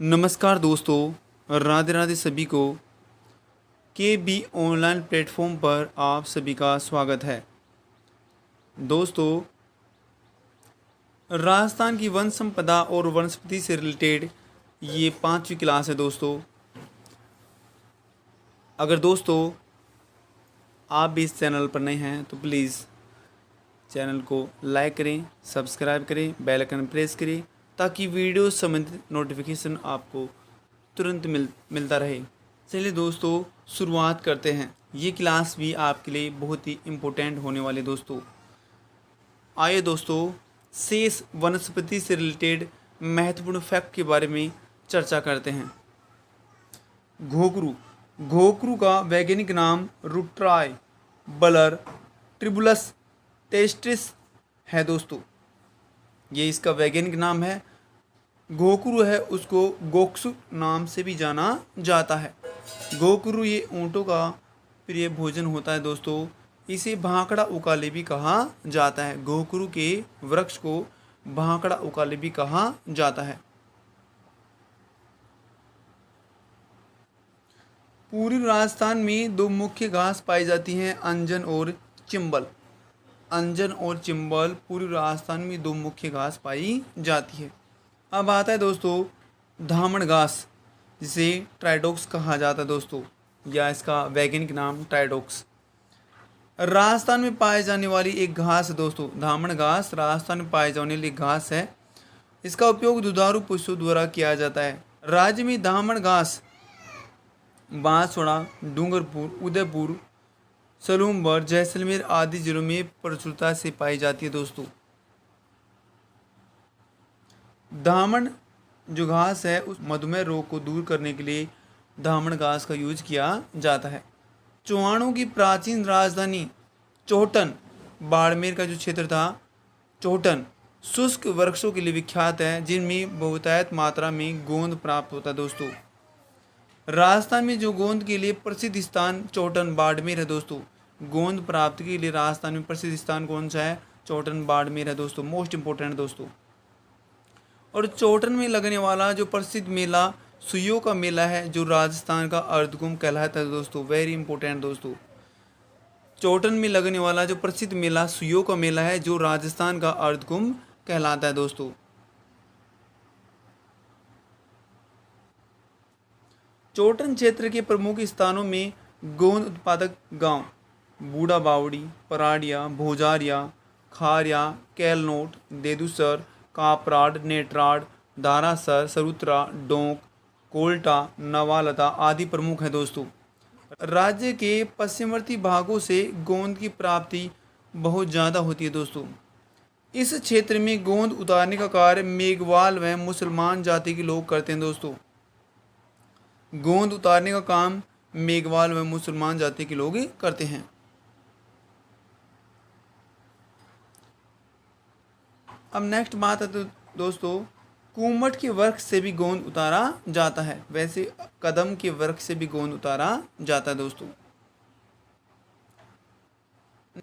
नमस्कार दोस्तों, राधे राधे सभी को। के बी ऑनलाइन प्लेटफॉर्म पर आप सभी का स्वागत है। दोस्तों, राजस्थान की वन संपदा और वनस्पति से रिलेटेड ये 5वीं क्लास है। दोस्तों, अगर दोस्तों आप भी इस चैनल पर नए हैं तो प्लीज़ चैनल को लाइक करें, सब्सक्राइब करें, बेल आइकन प्रेस करें ताकि वीडियो संबंधित नोटिफिकेशन आपको तुरंत मिलता रहे। चलिए दोस्तों, शुरुआत करते हैं। ये क्लास भी आपके लिए बहुत ही इम्पोर्टेंट होने वाले दोस्तों। आइए दोस्तों, शेष वनस्पति से रिलेटेड महत्वपूर्ण फैक्ट के बारे में चर्चा करते हैं। घोघरू घोघरू का वैज्ञानिक नाम रुट्राई बलर ट्रिबुलस टेस्टिस है दोस्तों। ये इसका वैज्ञानिक नाम है। घोघरू है उसको गोक्सु नाम से भी जाना जाता है। घोघरू ये ऊँटों का प्रिय भोजन होता है दोस्तों। इसे भांकड़ा उकाले भी कहा जाता है। घोघरू के वृक्ष को भांकड़ा उकाले भी कहा जाता है। पूर्वी राजस्थान में दो मुख्य घास पाई जाती हैं, अंजन और चिंबल। अंजन और चिंबल पूर्वी राजस्थान में दो मुख्य घास पाई जाती है। अब आता है दोस्तों धामण घास, जिसे ट्राइडोक्स कहा जाता है दोस्तों, या इसका वैज्ञानिक नाम ट्राइडोक्स। राजस्थान में पाए जाने वाली एक घास है दोस्तों। धामण घास राजस्थान में पाए जाने वाली घास है। इसका उपयोग दुधारू पशुओं द्वारा किया जाता है। राज्य में धामण घास बांसवाड़ा, डूंगरपुर, उदयपुर, सलूमबर, जैसलमेर आदि जिलों में प्रचुरता से पाई जाती है दोस्तों। धामण जो घास है उस मधुमेह रोग को दूर करने के लिए धामण घास का यूज किया जाता है। चौहानों की प्राचीन राजधानी चौहटन, बाड़मेर का जो क्षेत्र था चौहटन, शुष्क वृक्षों के लिए विख्यात है, जिनमें बहुतायत मात्रा में गोंद प्राप्त होता है दोस्तों। राजस्थान में जो गोंद के लिए प्रसिद्ध स्थान चौहटन बाड़मेर है दोस्तों। गोंद प्राप्ति के लिए राजस्थान में प्रसिद्ध स्थान कौन सा है? चौहटन बाड़मेर है दोस्तों। मोस्ट इंपोर्टेंट दोस्तों। और चौहटन में लगने वाला जो प्रसिद्ध मेला सुइयों का मेला है, जो राजस्थान का अर्धकुंभ कहलाता है दोस्तों। वेरी इंपॉर्टेंट दोस्तों। चौहटन में लगने वाला जो प्रसिद्ध मेला सुइयों का मेला है, जो राजस्थान का अर्धकुंभ कहलाता है दोस्तों। चौहटन क्षेत्र के प्रमुख स्थानों में गोंद उत्पादक गांव बूढ़ा बावड़ी, पराड़िया, भोजारिया, खारिया, कैलनोट, देदुसर, कापराड, नेटराड, दारासर, सरुत्रा, डोंक, कोल्टा, नवालता आदि प्रमुख हैं दोस्तों। राज्य के पश्चिमवर्ती भागों से गोंद की प्राप्ति बहुत ज़्यादा होती है दोस्तों। इस क्षेत्र में गोंद उतारने का कार्य मेघवाल व मुसलमान जाति के लोग करते हैं दोस्तों। गोंद उतारने का काम मेघवाल व मुसलमान जाति के लोग करते हैं। अब नेक्स्ट बात है तो दोस्तों, कुमट के वृक्ष से भी गोंद उतारा जाता है। वैसे कदम के वृक्ष से भी गोंद उतारा जाता है दोस्तों।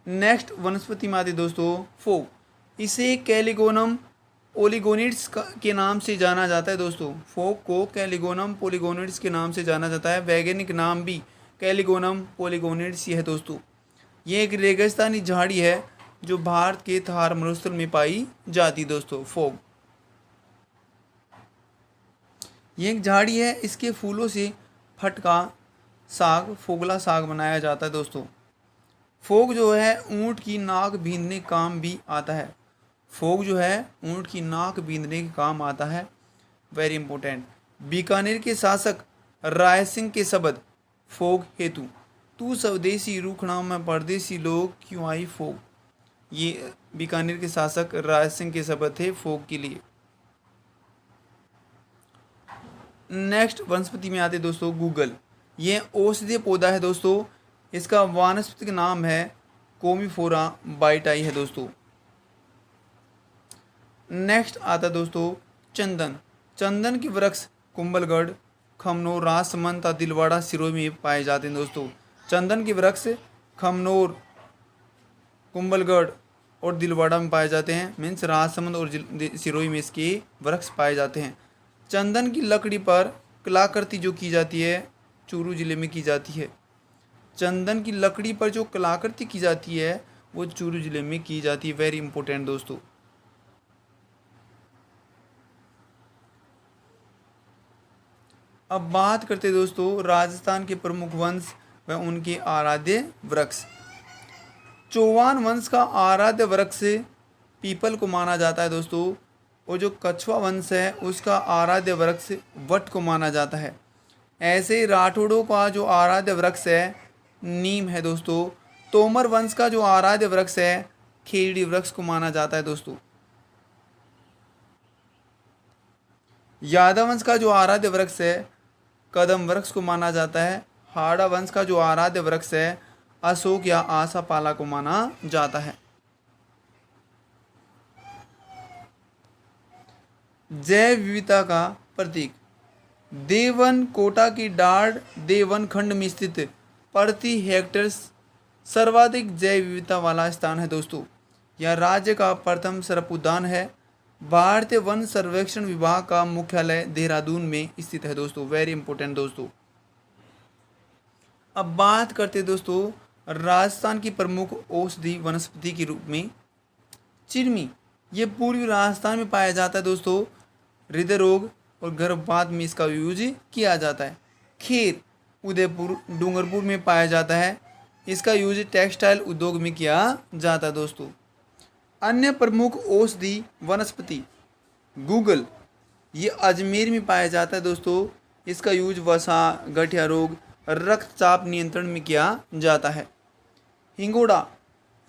नेक्स्ट वनस्पति में आती है दोस्तों फोक। इसे कैलिगोनम पोलिगोनिड्स के नाम से जाना जाता है दोस्तों। फोक को कैलिगोनम पोलिगोनिड्स के नाम से जाना जाता है। वैज्ञानिक नाम भी कैलिगोनम पोलिगोनिड्स ही है दोस्तों। ये एक रेगिस्तानी झाड़ी है जो भारत के थार मरुस्थल में पाई जाती है दोस्तों। फोक ये एक झाड़ी है। इसके फूलों से फटका साग, फोगला साग बनाया जाता है दोस्तों। फोक जो है ऊँट की नाक बींधने काम भी आता है। फोक जो है ऊँट की नाक बींधने के काम आता है। Very important. बीकानेर के शासक राय सिंह के शब्द फोक हेतु, तू स्वदेशी रूखना में परदेसी लोग क्यों आई फोक। ये बीकानेर के शासक राय सिंह के शब्द थे फोक के लिए। नेक्स्ट वनस्पति में आते दोस्तों गूगल। ये औषधीय पौधा है दोस्तों। इसका वानस्पतिक नाम है कोमीफोरा बाइटाई है दोस्तों। नेक्स्ट आता दोस्तों चंदन। चंदन के वृक्ष कुंभलगढ़, खमनोर, राजसमंद तथा दिलवाड़ा सिरोही में पाए जाते हैं दोस्तों। चंदन के वृक्ष खमनोर, कुंभलगढ़ और दिलवाड़ा में पाए जाते हैं। मीन्स राजसमंद और सिरोही में इसके वृक्ष पाए जाते हैं। चंदन की लकड़ी पर कलाकृति जो की जाती है चूरू जिले में की जाती है। चंदन की लकड़ी पर जो कलाकृति की जाती है वो चूरू जिले में की जाती है। वेरी इंपॉर्टेंट दोस्तों। अब बात करते दोस्तों राजस्थान के प्रमुख वंश व उनके आराध्य वृक्ष। चौहान वंश का आराध्य वृक्ष पीपल को माना जाता है दोस्तों, और जो कछवा वंश है उसका आराध्य वृक्ष वट को माना जाता है। ऐसे राठौड़ों का जो आराध्य वृक्ष है नीम है दोस्तों। तोमर वंश का जो आराध्य वृक्ष है खेड़ी वृक्ष को माना जाता है दोस्तों। यादव वंश का जो आराध्य वृक्ष है कदम वृक्ष को माना जाता है। हाड़ा वंश का जो आराध्य वृक्ष है अशोक या आसापाला को माना जाता है। जैव विविधता का प्रतीक देवन कोटा की डाढ़ देवन खंड में स्थित प्रति हेक्टेयर सर्वाधिक जैव विविधता वाला स्थान है दोस्तों। यह राज्य का प्रथम सर्प उद्यान है। भारतीय वन सर्वेक्षण विभाग का मुख्यालय देहरादून में स्थित है दोस्तों। वेरी इंपॉर्टेंट दोस्तों। अब बात करते दोस्तों राजस्थान की प्रमुख औषधि वनस्पति के रूप में चिरमी। ये पूर्वी राजस्थान में पाया जाता है दोस्तों। हृदय रोग और गर्भपात में इसका यूज किया जाता है। खीर उदयपुर डूंगरपुर में पाया जाता है। इसका यूज टेक्सटाइल उद्योग में किया जाता है दोस्तों। अन्य प्रमुख औषधि वनस्पति गूगल, ये अजमेर में पाया जाता है दोस्तों। इसका यूज वसा गठिया रोग रक्तचाप नियंत्रण में किया जाता है। हिंगोड़ा,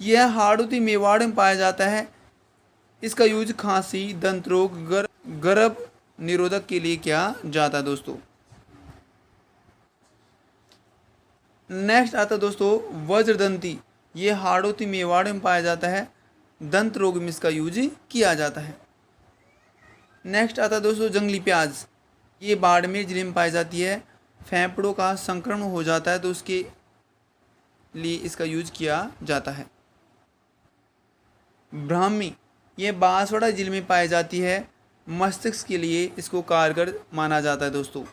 यह हाड़ौती मेवाड़ में पाया जाता है। इसका यूज खांसी दंत रोग गर्भ निरोधक के लिए किया जाता है दोस्तों। नेक्स्ट आता है दोस्तों वज्रदंती, ये हाड़ौती मेवाड़ में पाया जाता है। दंत रोग में इसका यूज किया जाता है। नेक्स्ट आता है दोस्तों जंगली प्याज, ये बाड़मेर जिले में पाई जाती है। फेफड़ों का संक्रमण हो जाता है तो उसके लिए इसका यूज किया जाता है। ब्राह्मी, ये बांसवाड़ा जिले में पाई जाती है। मस्तिष्क के लिए इसको कारगर माना जाता है दोस्तों।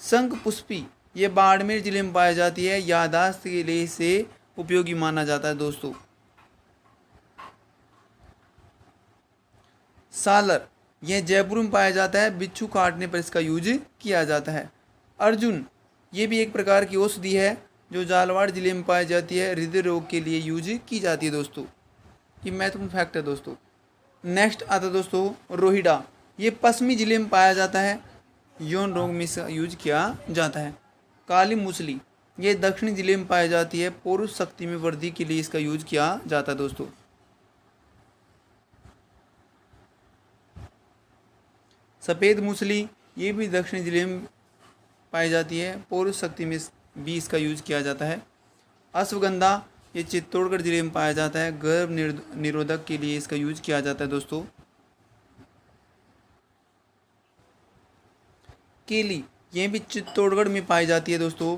शंख पुष्पी, ये बाड़मेर जिले में पाई जाती है। याददाश्त के लिए इसे उपयोगी माना जाता है दोस्तों। सालर, यह जयपुर में पाया जाता है। बिच्छू काटने पर इसका यूज किया जाता है। अर्जुन, ये भी एक प्रकार की औषधि है जो झालावाड़ जिले में पाई जाती है। हृदय रोग के लिए यूज की जाती है दोस्तों। ये महत्वपूर्ण फैक्ट है दोस्तों। नेक्स्ट आता है दोस्तों रोहिड़ा, ये पश्चिमी जिले में पाया जाता है। यौन रोग में इसका यूज किया जाता है। काली मूसली, ये दक्षिणी जिले में पाई जाती है। पुरुष शक्ति में वृद्धि के लिए इसका यूज किया जाता है दोस्तों। सफ़ेद मूसली, ये भी दक्षिणी जिले में पाई जाती है। पुरुष शक्ति में भी इसका यूज किया जाता है। अश्वगंधा, ये चित्तौड़गढ़ जिले में पाया जाता है। गर्भ निरोधक के लिए इसका यूज किया जाता है दोस्तों। केली, ये भी चित्तौड़गढ़ में पाई जाती है दोस्तों।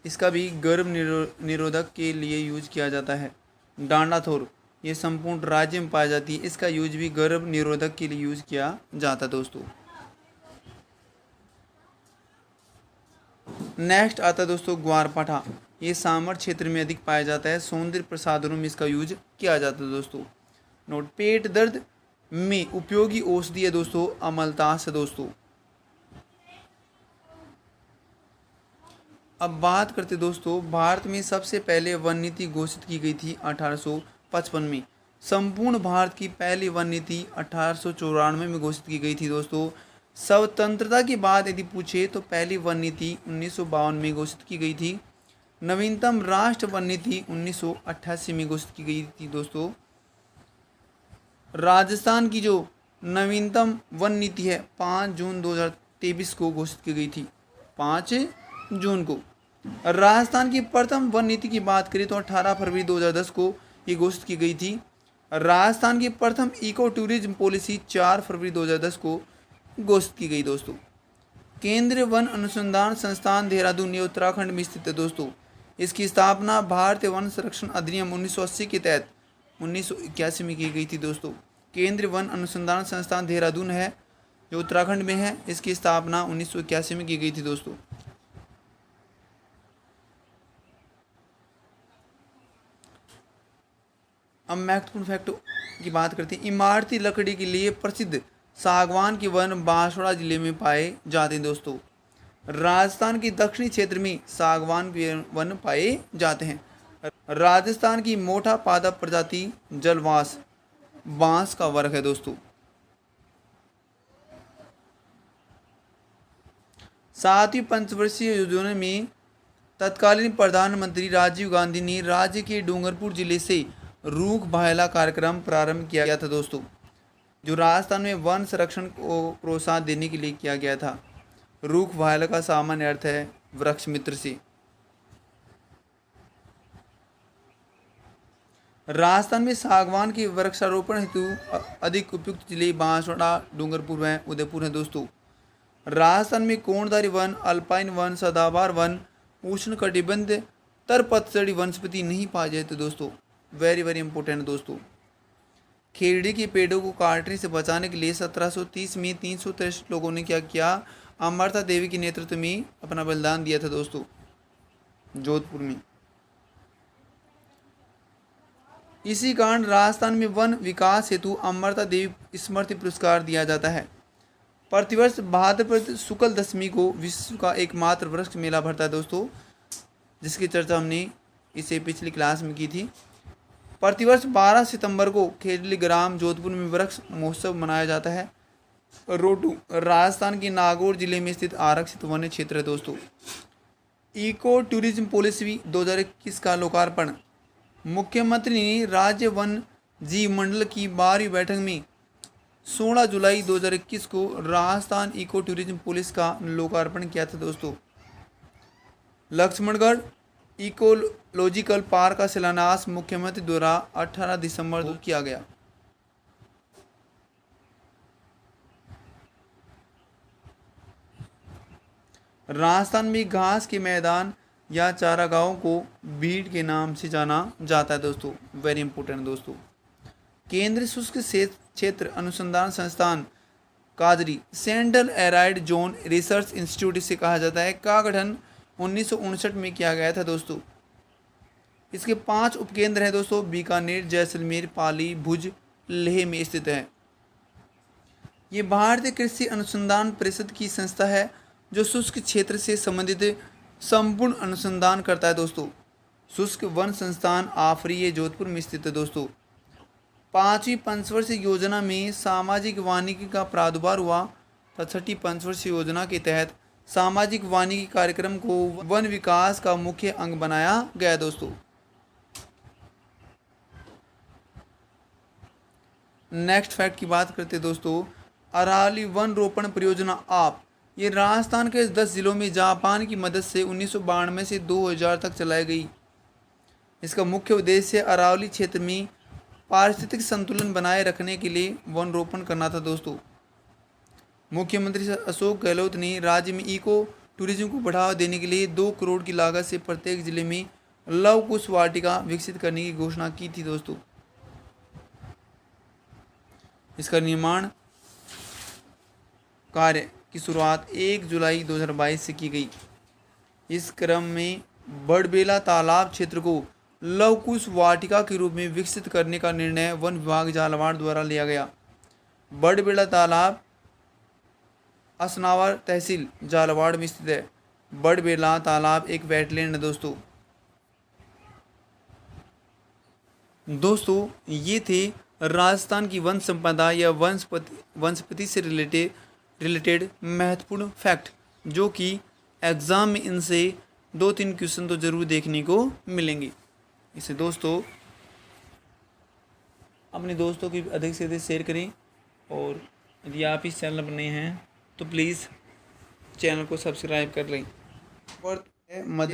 इसका भी गर्भ निरोधक के लिए यूज किया जाता है। डांडाथोर, ये संपूर्ण राज्य में पाई जाती है। इसका यूज भी गर्भ निरोधक के लिए यूज किया जाता है दोस्तों। नेक्स्ट आता है दोस्तों ग्वारपाठा, ये सामर क्षेत्र में अधिक पाया जाता है। सौंदर्य प्रसाधनों में इसका यूज किया जाता है दोस्तों। नोट, पेट दर्द में उपयोगी औषधि है दोस्तों अमलतास है दोस्तों। अब बात करते दोस्तों भारत में सबसे पहले वन नीति घोषित की गई थी 1855 में। संपूर्ण भारत की पहली वन नीति 1894 में घोषित की गई थी दोस्तों। स्वतंत्रता के बाद यदि पूछे तो पहली वन नीति 1952 में घोषित की गई थी। नवीनतम राष्ट्र वन नीति 1988 में घोषित की गई थी दोस्तों। राजस्थान की जो नवीनतम वन नीति है 5 जून 2023 को घोषित की गई थी। 5 जून को। राजस्थान की प्रथम वन नीति की बात करें तो 18 फरवरी 2010 को ये घोषित की गई थी। राजस्थान की प्रथम इको टूरिज्म पॉलिसी 4 फरवरी 2010 को घोषित की गई दोस्तों। केंद्रीय वन अनुसंधान संस्थान देहरादून ये उत्तराखंड में स्थित है दोस्तों। इसकी स्थापना भारतीय वन संरक्षण अधिनियम 1980 के तहत 1981 में की गई थी दोस्तों। केंद्रीय वन अनुसंधान संस्थान देहरादून है जो उत्तराखंड में है। इसकी स्थापना 1981 में की गई थी दोस्तों। अब महत्वपूर्ण फैक्ट की बात करते हैं। इमारती लकड़ी के लिए प्रसिद्ध सागवान के वन बांसवाड़ा जिले में पाए जाते हैं दोस्तों। राजस्थान के दक्षिणी क्षेत्र में सागवान के वन पाए जाते हैं। राजस्थान की मोटा पादप प्रजाति जलवास बांस का वर्ग है दोस्तों। 7वीं पंचवर्षीय योजना में तत्कालीन प्रधानमंत्री राजीव गांधी ने राज्य के डूंगरपुर जिले से रूख भायला कार्यक्रम प्रारंभ किया गया था दोस्तों, जो राजस्थान में वन संरक्षण को प्रोत्साहन देने के लिए किया गया था। रूख भायला का सामान्य अर्थ है वृक्ष मित्र से। राजस्थान में सागवान के वृक्षारोपण हेतु अधिक उपयुक्त जिले बांसवाड़ा, डूंगरपुर व उदयपुर हैं दोस्तों। राजस्थान में कोणधारी वन, अल्पाइन वन, सदाबहार वन, उष्णकटिबंधीय तरपतझड़ी वनस्पति नहीं पाए जाते दोस्तों। वेरी वेरी इंपॉर्टेंट दोस्तों। खेड़ी के पेड़ों को काटने से बचाने के लिए 1730 में 363 लोगों ने क्या किया, अमृता देवी के नेतृत्व में अपना बलिदान दिया था दोस्तों, जोधपुर में। इसी कारण राजस्थान में वन विकास हेतु अमृता देवी स्मृति पुरस्कार दिया जाता है। प्रतिवर्ष भाद्रपद शुक्ल दशमी को विश्व का एकमात्र वृक्ष मेला भरता है दोस्तों, जिसकी चर्चा हमने इसे पिछली क्लास में की थी। प्रतिवर्ष 12 सितंबर को खेजली ग्राम जोधपुर में वृक्ष महोत्सव मनाया जाता है। रोटू राजस्थान के नागौर जिले में स्थित आरक्षित वन्य क्षेत्र है दोस्तों। इको टूरिज्म पॉलिसी 2021 का लोकार्पण। मुख्यमंत्री ने राज्य वन जीव मंडल की 12वीं बैठक में 16 जुलाई 2021 को राजस्थान इको टूरिज्म पॉलिसी का लोकार्पण किया था दोस्तों। लक्ष्मणगढ़ इकोलॉजिकल पार्क का शिलान्यास मुख्यमंत्री द्वारा 18 दिसंबर को किया गया। राजस्थान में घास के मैदान या चारागाहों को बीट के नाम से जाना जाता है दोस्तों। वेरी इंपॉर्टेंट दोस्तों। केंद्रीय शुष्क क्षेत्र अनुसंधान संस्थान काजरी central arid zone research institute इसे कहा जाता है, का गठन 1959 में किया गया था दोस्तों। इसके 5 उपकेंद्र हैं दोस्तों। बीकानेर, जैसलमेर, पाली, भुज, लेह में स्थित है। ये भारतीय कृषि अनुसंधान परिषद की संस्था है जो शुष्क क्षेत्र से संबंधित संपूर्ण अनुसंधान करता है दोस्तों। शुष्क वन संस्थान आफरी ये जोधपुर में स्थित है दोस्तों। 5वीं पंचवर्षीय योजना में सामाजिक वानिकी का प्रादुर्भाव हुआ तथा 6ठी पंचवर्षीय योजना के तहत सामाजिक वानिकी कार्यक्रम को वन विकास का मुख्य अंग बनाया गया दोस्तों। नेक्स्ट फैक्ट की बात करते दोस्तों। अरावली वन रोपण परियोजना आप ये राजस्थान के 10 जिलों में जापान की मदद से 1992 से 2000 तक चलाई गई। इसका मुख्य उद्देश्य अरावली क्षेत्र में पारिस्थितिक संतुलन बनाए रखने के लिए वन रोपण करना था दोस्तों। मुख्यमंत्री अशोक गहलोत ने राज्य में इको टूरिज्म को बढ़ावा देने के लिए 2 करोड़ की लागत से प्रत्येक जिले में लव कुश वाटिका विकसित करने की घोषणा की थी दोस्तों। इसका निर्माण कार्य की शुरुआत 1 जुलाई 2022 से की गई। इस क्रम में बड़बेला तालाब क्षेत्र को लवकुश वाटिका के रूप में विकसित करने का निर्णय वन विभाग झालावाड़ द्वारा लिया गया। बड़बेला तालाब असनावर तहसील झालावाड़ में स्थित है। बड़बेला तालाब एक वेटलैंड है दोस्तों। ये थे राजस्थान की वन संपदा या वनस्पति से रिलेटेड महत्वपूर्ण फैक्ट, जो कि एग्ज़ाम में इनसे 2-3 क्वेश्चन तो ज़रूर देखने को मिलेंगे। इसे दोस्तों अपने दोस्तों की अधिक से अधिक शेयर करें, और यदि आप इस चैनल पर नए हैं तो प्लीज़ चैनल को सब्सक्राइब कर लें। और मध्य